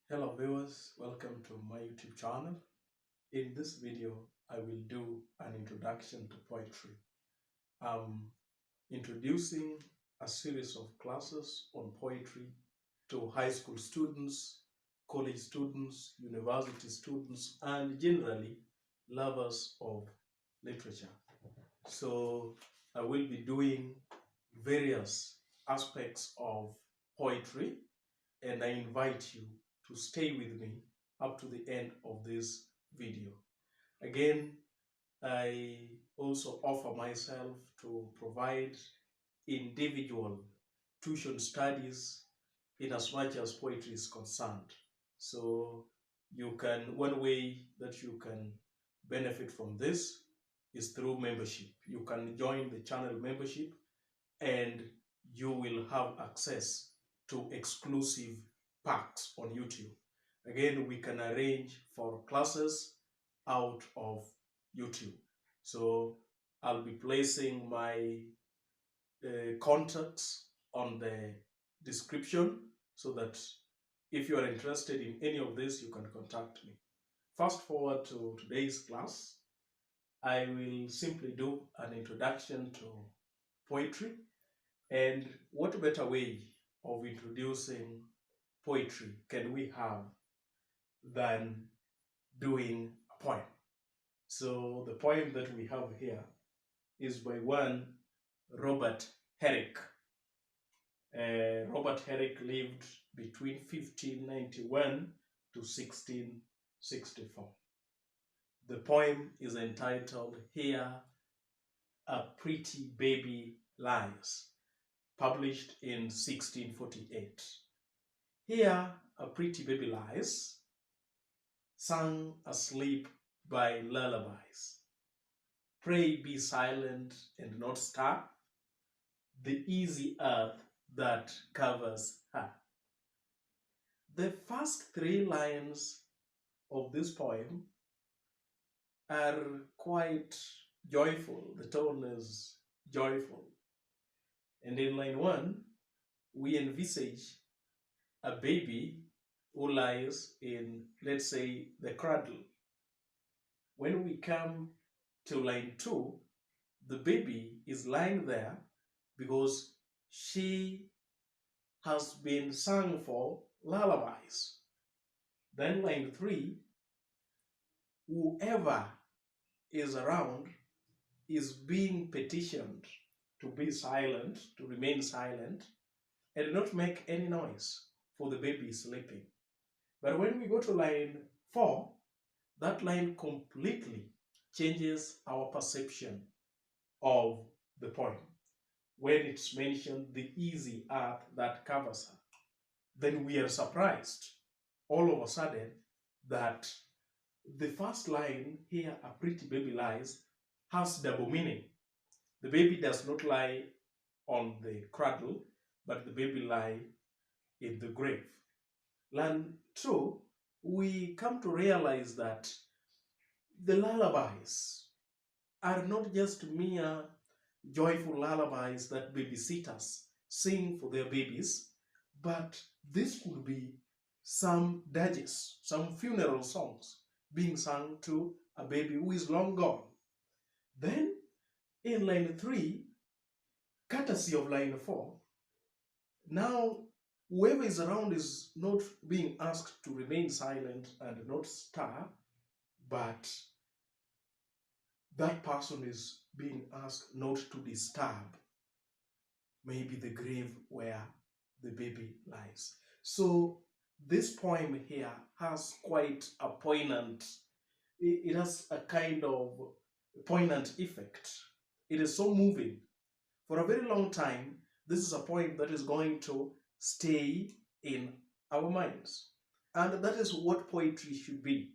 Hello viewers, welcome to my YouTube channel. In this video, I will do an introduction to poetry. I'm introducing a series of classes on poetry to high school students, college students, university students, and generally lovers of literature. So I will be doing various aspects of poetry, and I invite you to stay with me up to the end of this video. Again, I also offer myself to provide individual tuition studies in as much as poetry is concerned. So one way that you can benefit from this is through membership. You can join the channel membership and you will have access to exclusive packs on YouTube. Again, we can arrange for classes out of YouTube. So I'll be placing my contacts on the description so that if you are interested in any of this, you can contact me. Fast forward to today's class. I will simply do an introduction to poetry. And what better way of introducing poetry can we have than doing a poem? So the poem that we have here is by one Robbert Herrick. Robbert Herrick lived between 1591 to 1664. The poem is entitled Here a Pretty Baby Lies, published in 1648. Here a pretty baby lies, sung asleep by lullabies. Pray be silent and not stir the easy earth that covers her. The first three lines of this poem are quite joyful. The tone is joyful. And in line 1, we envisage a baby who lies in, let's say, the cradle. When we come to line 2, the baby is lying there because she has been sung for lullabies. Then line 3, whoever is around is being petitioned to be silent, to remain silent, and not make any noise, for the baby is sleeping. But when we go to line 4, that line completely changes our perception of the poem. When it's mentioned the easy earth that covers her, then we are surprised all of a sudden that the first line, here a pretty baby lies, has double meaning. The baby does not lie on the cradle, but the baby lie in the grave. Line 2, we come to realize that the lullabies are not just mere joyful lullabies that babysitters sing for their babies, but this could be some dirges, some funeral songs being sung to a baby who is long gone. Then in line 3, courtesy of line 4, now whoever is around is not being asked to remain silent and not stir, but that person is being asked not to disturb maybe the grave where the baby lies. So this poem here has quite a poignant, it has a kind of poignant effect. It is so moving. For a very long time, this is a poem that is going to stay in our minds. And that is what poetry should be.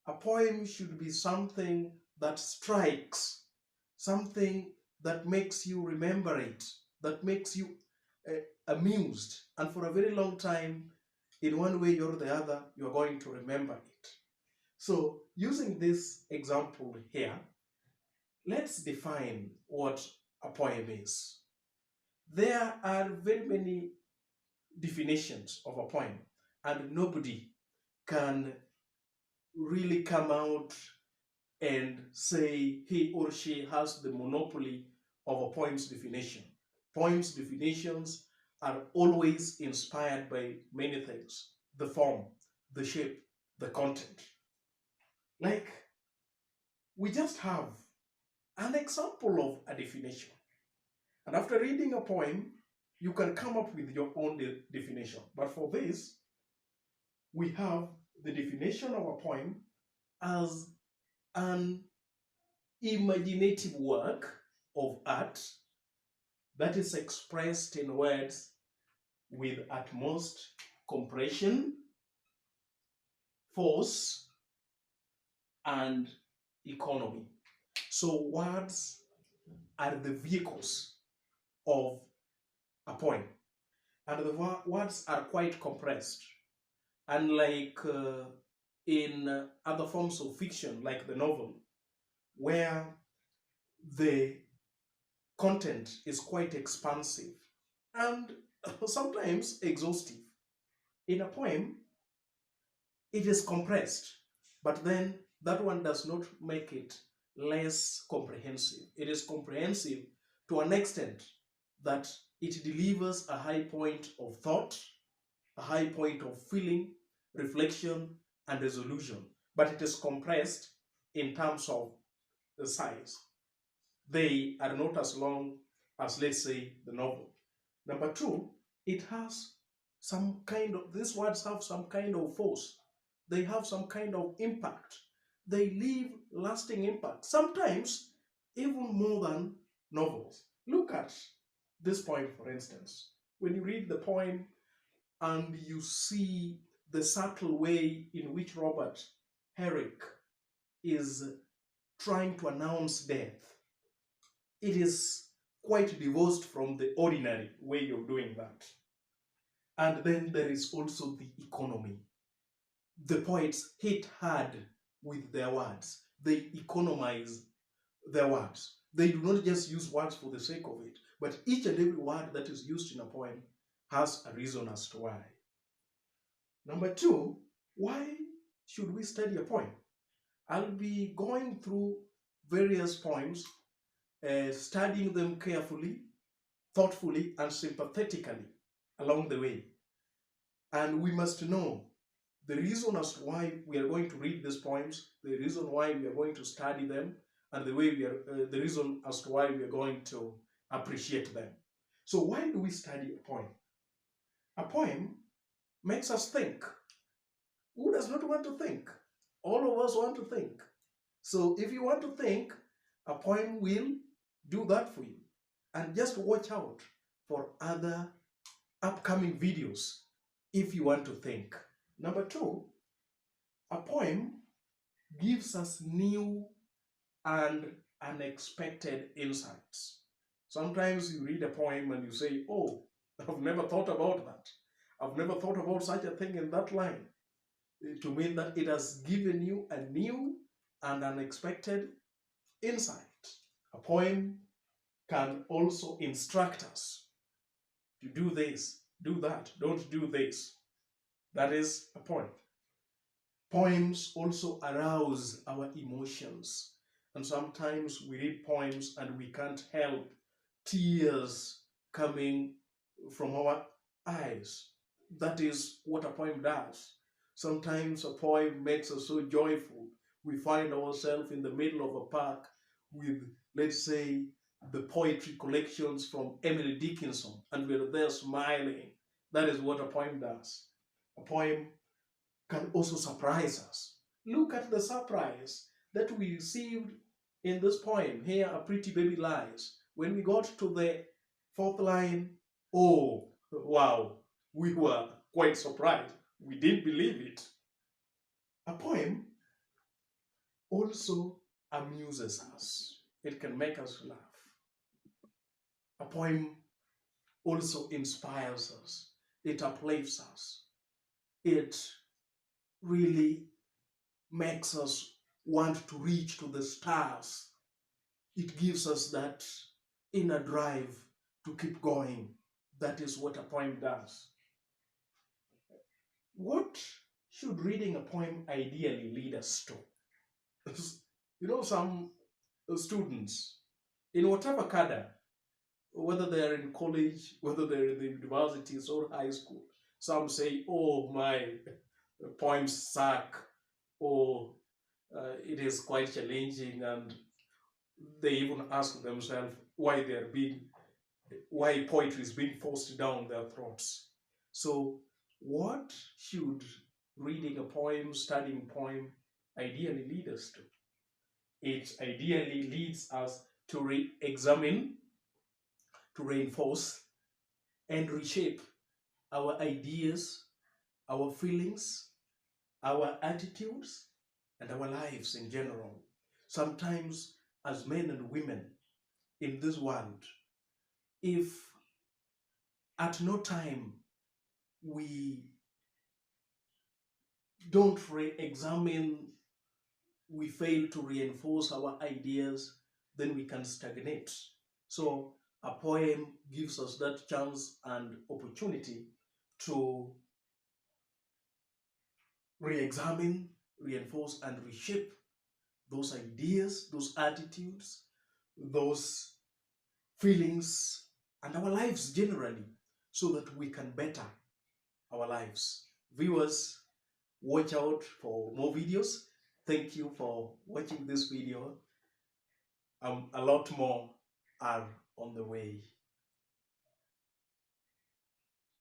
A poem should be something that strikes, something that makes you remember it, that makes you amused. And for a very long time, in one way or the other, you're going to remember it. So using this example here, let's define what a poem is. There are very many definitions of a poem, and nobody can really come out and say he or she has the monopoly of a poem's definition. Poems' definitions are always inspired by many things: the form, the shape, the content. Like, we just have an example of a definition. And after reading a poem, you can come up with your own definition. But for this, we have the definition of a poem as an imaginative work of art that is expressed in words with utmost compression, force, and economy. So words are the vehicles of a poem, and the words are quite compressed. Unlike in other forms of fiction, like the novel, where the content is quite expansive and sometimes exhaustive. In a poem, it is compressed, but then that one does not make it less comprehensive. It is comprehensive to an extent that it delivers a high point of thought, a high point of feeling, reflection, and resolution, but it is compressed in terms of the size. They are not as long as, let's say, the novel. Number two, it has some kind of, these words have some kind of force. They have some kind of impact. They leave lasting impact, sometimes even more than novels. Look at this poem, for instance. When you read the poem and you see the subtle way in which Robbert, Herrick, is trying to announce death, it is quite divorced from the ordinary way of doing that. And then there is also the economy. The poets hit hard with their words. They economize their words. They do not just use words for the sake of it, but each and every word that is used in a poem has a reason as to why. Number two, why should we study a poem? I'll be going through various poems, studying them carefully, thoughtfully, and sympathetically along the way. And we must know the reason as to why we are going to read these poems, the reason why we are going to study them, and the the reason as to why we are going to appreciate them. So why do we study a poem? A poem makes us think. Who does not want to think? All of us want to think. So if you want to think, a poem will do that for you. And just watch out for other upcoming videos if you want to think. Number two, a poem gives us new and unexpected insights. Sometimes you read a poem and you say, oh, I've never thought about that. I've never thought about such a thing in that line. To mean that it has given you a new and unexpected insight. A poem can also instruct us to do this, do that, don't do this. That is a point. Poems also arouse our emotions. And sometimes we read poems and we can't help tears coming from our eyes. That is what a poem does. Sometimes a poem makes us so joyful. We find ourselves in the middle of a park with, let's say, the poetry collections from Emily Dickinson, and we're there smiling. That is what a poem does. A poem can also surprise us. Look at the surprise that we received in this poem. Here, A Pretty Baby Lies. When we got to the fourth line, oh, wow, we were quite surprised. We didn't believe it. A poem also amuses us. It can make us laugh. A poem also inspires us. It uplifts us. It really makes us want to reach to the stars. It gives us that inner drive to keep going. That is what a poem does. What should reading a poem ideally lead us to? Some students, in whatever cadre, whether they're in college, whether they're in the universities or high school, some say, oh, my poems suck, or it is quite challenging, and they even ask themselves why poetry is being forced down their throats. So, what should reading a poem, studying poem, ideally lead us to? It ideally leads us to re-examine, to reinforce, and reshape our ideas, our feelings, our attitudes, and our lives in general. Sometimes, as men and women in this world, if at no time we don't re-examine, we fail to reinforce our ideas, then we can stagnate. So a poem gives us that chance and opportunity to re-examine, reinforce, and reshape those ideas, those attitudes, those feelings, and our lives generally, so that we can better our lives. Viewers, watch out for more videos. Thank you for watching this video. A lot more are on the way.